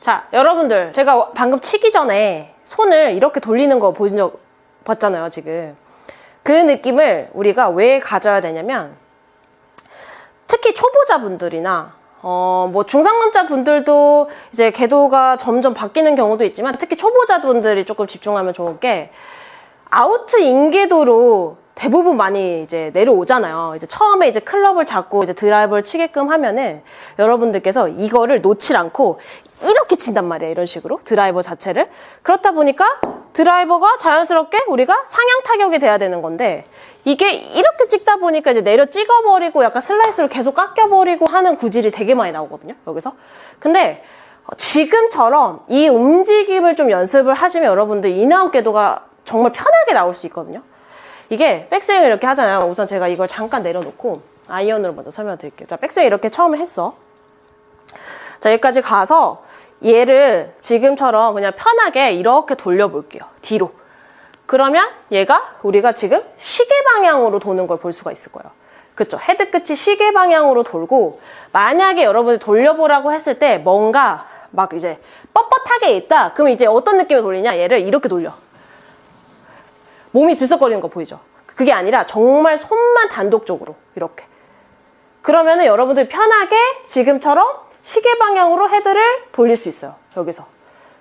자, 여러분들 제가 방금 치기 전에 손을 이렇게 돌리는 거 봤잖아요, 지금. 그 느낌을 우리가 왜 가져야 되냐면, 특히 초보자분들이나 뭐 중상급자분들도 이제 궤도가 점점 바뀌는 경우도 있지만, 특히 초보자분들이 조금 집중하면 좋은 게, 아우트 인궤도로 대부분 많이 이제 내려오잖아요. 이제 처음에 이제 클럽을 잡고 이제 드라이버를 치게끔 하면은 여러분들께서 이거를 놓질 않고 이렇게 친단 말이에요. 이런 식으로 드라이버 자체를. 그렇다 보니까 드라이버가 자연스럽게 우리가 상향 타격이 돼야 되는 건데, 이게 이렇게 찍다 보니까 이제 내려 찍어버리고 약간 슬라이스로 계속 깎여버리고 하는 구질이 되게 많이 나오거든요, 여기서. 근데 지금처럼 이 움직임을 좀 연습을 하시면 여러분들 인아웃 궤도가 정말 편하게 나올 수 있거든요. 이게 백스윙을 이렇게 하잖아요. 우선 제가 이걸 잠깐 내려놓고 아이언으로 먼저 설명드릴게요. 자, 백스윙 이렇게 처음에 했어. 자, 여기까지 가서 얘를 지금처럼 그냥 편하게 이렇게 돌려볼게요. 뒤로. 그러면 얘가 우리가 지금 시계 방향으로 도는 걸 볼 수가 있을 거예요. 그쵸? 헤드 끝이 시계 방향으로 돌고, 만약에 여러분이 돌려보라고 했을 때 뭔가 막 이제 뻣뻣하게 있다. 그럼 이제 어떤 느낌으로 돌리냐? 얘를 이렇게 돌려. 몸이 들썩거리는 거 보이죠? 그게 아니라 정말 손만 단독적으로 이렇게. 그러면은 여러분들이 편하게 지금처럼 시계 방향으로 헤드를 돌릴 수 있어요. 여기서.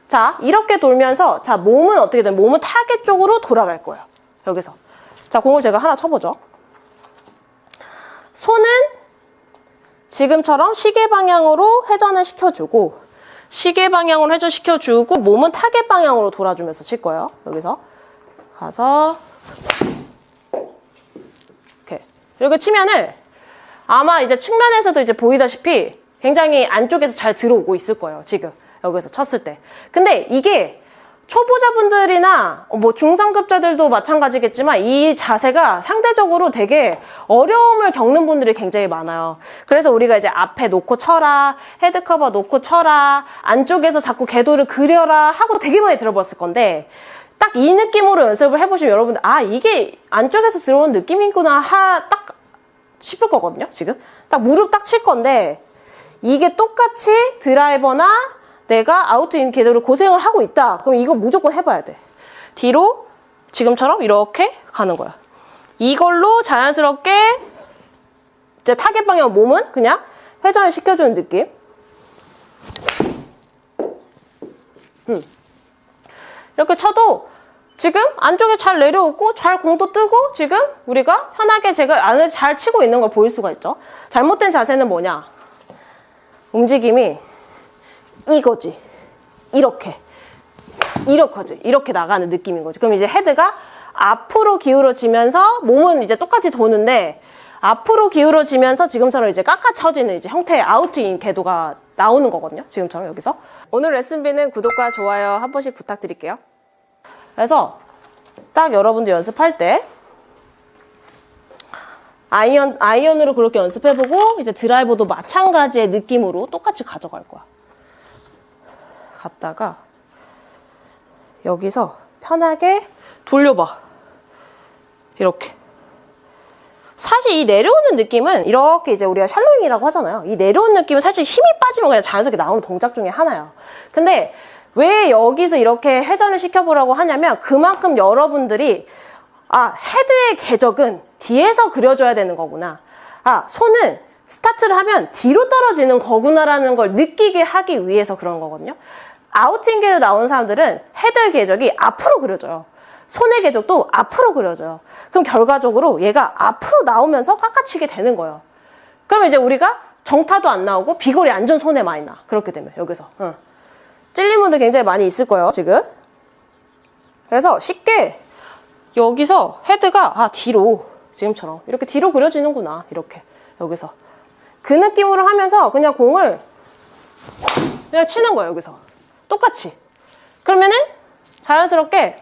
자, 이렇게 돌면서, 자, 몸은 어떻게 되면 몸은 타겟 쪽으로 돌아갈 거예요. 여기서. 자, 공을 제가 하나 쳐보죠. 손은 지금처럼 시계 방향으로 회전을 시켜주고, 시계 방향으로 회전시켜주고, 몸은 타겟 방향으로 돌아주면서 칠 거예요. 여기서. 가서 이렇게 치면은 아마 이제 측면에서도 이제 보이다시피 굉장히 안쪽에서 잘 들어오고 있을 거예요, 지금 여기서 쳤을 때. 근데 이게 초보자분들이나 뭐 중상급자들도 마찬가지겠지만 이 자세가 상대적으로 되게 어려움을 겪는 분들이 굉장히 많아요. 그래서 우리가 이제 앞에 놓고 쳐라, 헤드커버 놓고 쳐라, 안쪽에서 자꾸 궤도를 그려라 하고 되게 많이 들어봤을 건데, 딱 이 느낌으로 연습을 해보시면 여러분들, 아, 이게 안쪽에서 들어오는 느낌이구나 딱 싶을 거거든요, 지금. 딱 무릎 딱 칠 건데, 이게 똑같이 드라이버나 내가 아웃인 궤도를 고생을 하고 있다. 그럼 이거 무조건 해봐야 돼. 뒤로 지금처럼 이렇게 가는 거야. 이걸로 자연스럽게 이제 타겟 방향 몸은 그냥 회전을 시켜주는 느낌. 이렇게 쳐도 지금 안쪽에 잘 내려오고 잘 공도 뜨고 지금 우리가 편하게 제가 안에 잘 치고 있는 걸 보일 수가 있죠. 잘못된 자세는 뭐냐? 움직임이 이거지. 이렇게 나가는 느낌인 거지. 그럼 이제 헤드가 앞으로 기울어지면서 몸은 이제 똑같이 도는데 앞으로 기울어지면서 지금처럼 이제 깎아쳐지는 이제 형태의 아웃인 궤도가 나오는 거거든요. 지금처럼 여기서. 오늘 레슨비는 구독과 좋아요 한 번씩 부탁드릴게요. 그래서 딱 여러분들 연습할 때 아이언으로 그렇게 연습해보고 이제 드라이버도 마찬가지의 느낌으로 똑같이 가져갈 거야. 갔다가 여기서 편하게 돌려봐. 이렇게. 사실 이 내려오는 느낌은 이렇게 이제 우리가 샬로잉이라고 하잖아요. 이 내려오는 느낌은 사실 힘이 빠지면 그냥 자연스럽게 나오는 동작 중에 하나예요. 근데 왜 여기서 이렇게 회전을 시켜보라고 하냐면 그만큼 여러분들이 헤드의 궤적은 뒤에서 그려줘야 되는 거구나. 손은 스타트를 하면 뒤로 떨어지는 거구나라는 걸 느끼게 하기 위해서 그런 거거든요. 아웃인 궤도 나온 사람들은 헤드 궤적이 앞으로 그려져요. 손의 궤적도 앞으로 그려져요. 그럼 결과적으로 얘가 앞으로 나오면서 깎아치게 되는 거예요. 그럼 이제 우리가 정타도 안 나오고 비거리 안전 손에 많이 나. 그렇게 되면 여기서. 찔린 분들 굉장히 많이 있을 거예요, 지금. 그래서 쉽게 여기서 헤드가 뒤로 지금처럼 이렇게 뒤로 그려지는구나. 이렇게 여기서 그 느낌으로 하면서 그냥 공을 그냥 치는 거예요. 여기서 똑같이. 그러면은 자연스럽게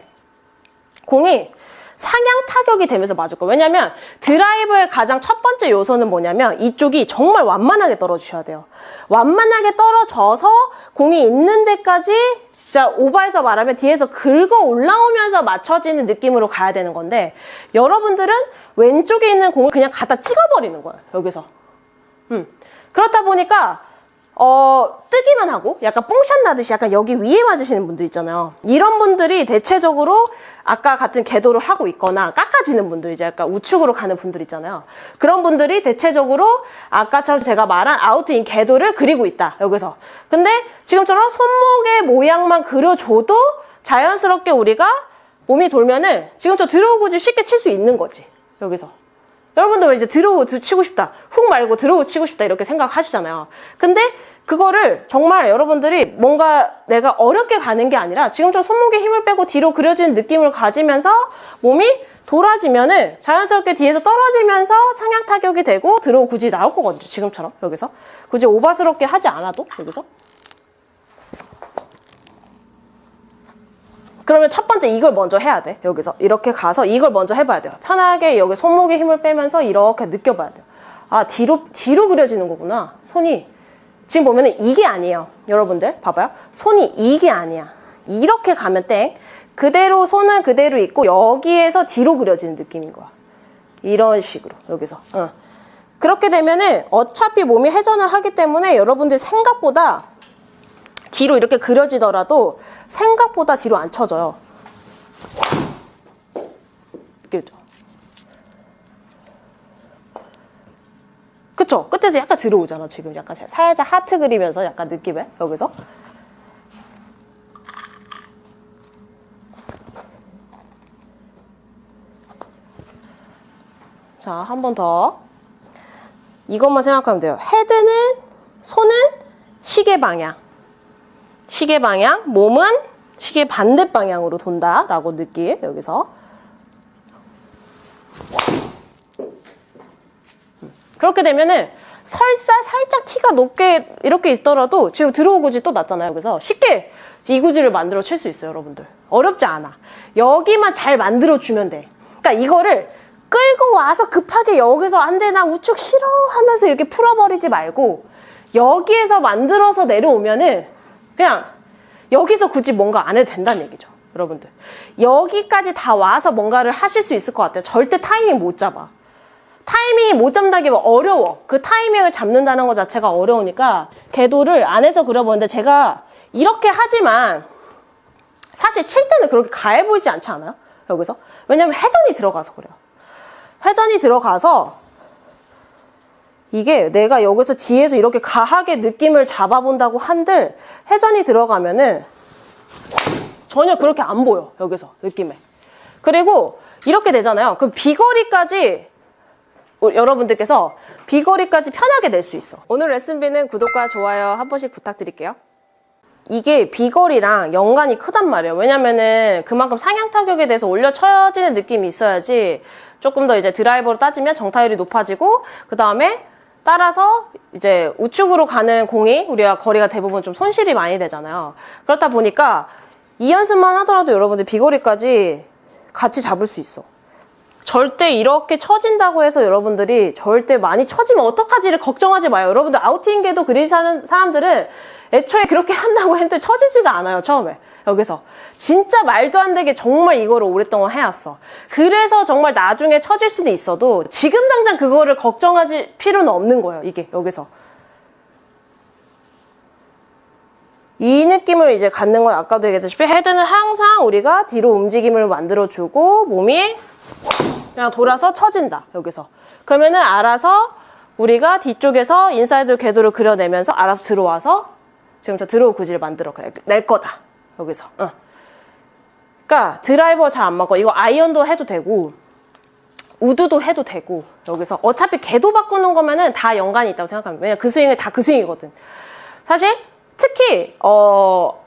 공이 상향 타격이 되면서 맞을 거예요. 왜냐면 드라이버의 가장 첫 번째 요소는 뭐냐면 이쪽이 정말 완만하게 떨어주셔야 돼요. 완만하게 떨어져서 공이 있는 데까지 진짜 오버해서 말하면 뒤에서 긁어 올라오면서 맞춰지는 느낌으로 가야 되는 건데 여러분들은 왼쪽에 있는 공을 그냥 갖다 찍어버리는 거예요. 여기서. 그렇다 보니까 뜨기만 하고 약간 뽕샷 나듯이 약간 여기 위에 맞으시는 분들 있잖아요. 이런 분들이 대체적으로 아까 같은 궤도를 하고 있거나 깎아지는 분들, 이제 약간 우측으로 가는 분들 있잖아요. 그런 분들이 대체적으로 아까처럼 제가 말한 아웃인 궤도를 그리고 있다, 여기서. 근데 지금처럼 손목의 모양만 그려줘도 자연스럽게 우리가 몸이 돌면은 지금처럼 드로우 구질 쉽게 칠 수 있는 거지, 여기서. 여러분들 이제 드로우 치고 싶다, 훅 말고 드로우 치고 싶다 이렇게 생각하시잖아요. 근데 그거를 정말 여러분들이 뭔가 내가 어렵게 가는 게 아니라 지금처럼 손목에 힘을 빼고 뒤로 그려지는 느낌을 가지면서 몸이 돌아지면은 자연스럽게 뒤에서 떨어지면서 상향 타격이 되고 드로우 굳이 나올 거거든요. 지금처럼 여기서 굳이 오바스럽게 하지 않아도 여기서. 그러면 첫 번째 이걸 먼저 해야 돼. 여기서 이렇게 가서 이걸 먼저 해봐야 돼요. 편하게 여기 손목에 힘을 빼면서 이렇게 느껴봐야 돼요. 아, 뒤로 그려지는 거구나, 손이. 지금 보면은 이게 아니에요. 여러분들 봐봐요. 손이 이게 아니야. 이렇게 가면 땡. 그대로 손은 그대로 있고 여기에서 뒤로 그려지는 느낌인 거야. 이런 식으로 여기서. 그렇게 되면은 어차피 몸이 회전을 하기 때문에 여러분들 생각보다 뒤로 이렇게 그려지더라도 생각보다 뒤로 안 쳐져요. 그죠? 그쵸? 끝에서 약간 들어오잖아. 지금 약간 살짝 하트 그리면서 약간 느낌에 여기서. 자, 한 번 더. 이것만 생각하면 돼요. 헤드는, 손은 시계 방향. 시계 방향, 몸은 시계 반대 방향으로 돈다라고 느끼, 여기서. 그렇게 되면은 설사 살짝 티가 높게 이렇게 있더라도 지금 드로우 구질 또 났잖아요. 그래서 쉽게 이 구질을 만들어 칠 수 있어요, 여러분들. 어렵지 않아. 여기만 잘 만들어 주면 돼. 그러니까 이거를 끌고 와서 급하게 여기서 안 돼, 나 우측 싫어 하면서 이렇게 풀어버리지 말고 여기에서 만들어서 내려오면은 그냥 여기서 굳이 뭔가 안 해도 된다는 얘기죠, 여러분들. 여기까지 다 와서 뭔가를 하실 수 있을 것 같아요. 절대 타이밍 못 잡아. 타이밍이 못 잡는다기보다 어려워. 그 타이밍을 잡는다는 것 자체가 어려우니까 궤도를 안에서 그려보는데 제가 이렇게 하지만 사실 칠 때는 그렇게 가해 보이지 않지 않아요? 여기서? 왜냐면 회전이 들어가서 그래요. 회전이 들어가서 이게 내가 여기서 뒤에서 이렇게 가하게 느낌을 잡아본다고 한들 회전이 들어가면은 전혀 그렇게 안 보여, 여기서 느낌에. 그리고 이렇게 되잖아요. 그럼 비거리까지 여러분들께서 비거리까지 편하게 낼 수 있어. 오늘 레슨비는 구독과 좋아요 한 번씩 부탁드릴게요. 이게 비거리랑 연관이 크단 말이에요. 왜냐면은 그만큼 상향 타격에 대해서 올려 쳐지는 느낌이 있어야지 조금 더 이제 드라이버로 따지면 정타율이 높아지고, 그 다음에 따라서 이제 우측으로 가는 공이 우리가 거리가 대부분 좀 손실이 많이 되잖아요. 그렇다 보니까 이 연습만 하더라도 여러분들 비거리까지 같이 잡을 수 있어. 절대 이렇게 쳐진다고 해서 여러분들이 절대 많이 쳐지면 어떡하지를 걱정하지 마요. 여러분들 아웃인 궤도 그리는 사람들은 애초에 그렇게 한다고 했는데 쳐지지가 않아요, 처음에. 여기서 진짜 말도 안 되게 정말 이거를 오랫동안 해왔어. 그래서 정말 나중에 쳐질 수도 있어도 지금 당장 그거를 걱정하실 필요는 없는 거예요, 이게 여기서. 이 느낌을 이제 갖는 건 아까도 얘기했다시피 헤드는 항상 우리가 뒤로 움직임을 만들어주고 몸이 그냥 돌아서 쳐진다, 여기서. 그러면은 알아서 우리가 뒤쪽에서 인사이드 궤도를 그려내면서 알아서 들어와서 지금 저 드로우 구질을 만들어 낼 거다, 여기서. 그러니까 드라이버 잘 안 맞고 이거 아이언도 해도 되고 우드도 해도 되고, 여기서 어차피 궤도 바꾸는 거면은 다 연관이 있다고 생각합니다. 왜냐면 그 스윙은 다 그 스윙이거든. 사실 특히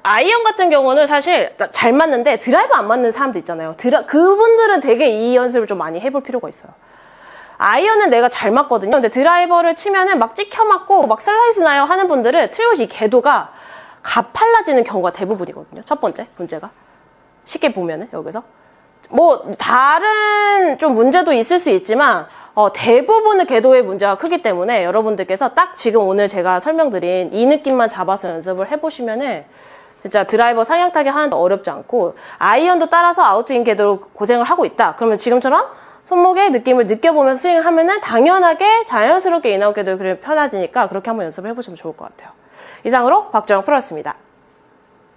아이언 같은 경우는 사실 잘 맞는데 드라이버 안 맞는 사람도 있잖아요. 그분들은 되게 이 연습을 좀 많이 해볼 필요가 있어요. 아이언은 내가 잘 맞거든요. 근데 드라이버를 치면은 막 찍혀 맞고 막 슬라이스 나요 하는 분들은 트리오시 이 궤도가 가팔라지는 경우가 대부분이거든요. 첫 번째 문제가. 쉽게 보면은 여기서. 뭐 다른 좀 문제도 있을 수 있지만 대부분의 궤도의 문제가 크기 때문에 여러분들께서 딱 지금 오늘 제가 설명드린 이 느낌만 잡아서 연습을 해보시면은 진짜 드라이버 상향타기 하나도 어렵지 않고, 아이언도 따라서 아웃인 궤도로 고생을 하고 있다. 그러면 지금처럼 손목의 느낌을 느껴보면서 스윙을 하면은 당연하게 자연스럽게 인아웃 궤도 편해지니까 그렇게 한번 연습을 해보시면 좋을 것 같아요. 이상으로 박주영 프로였습니다.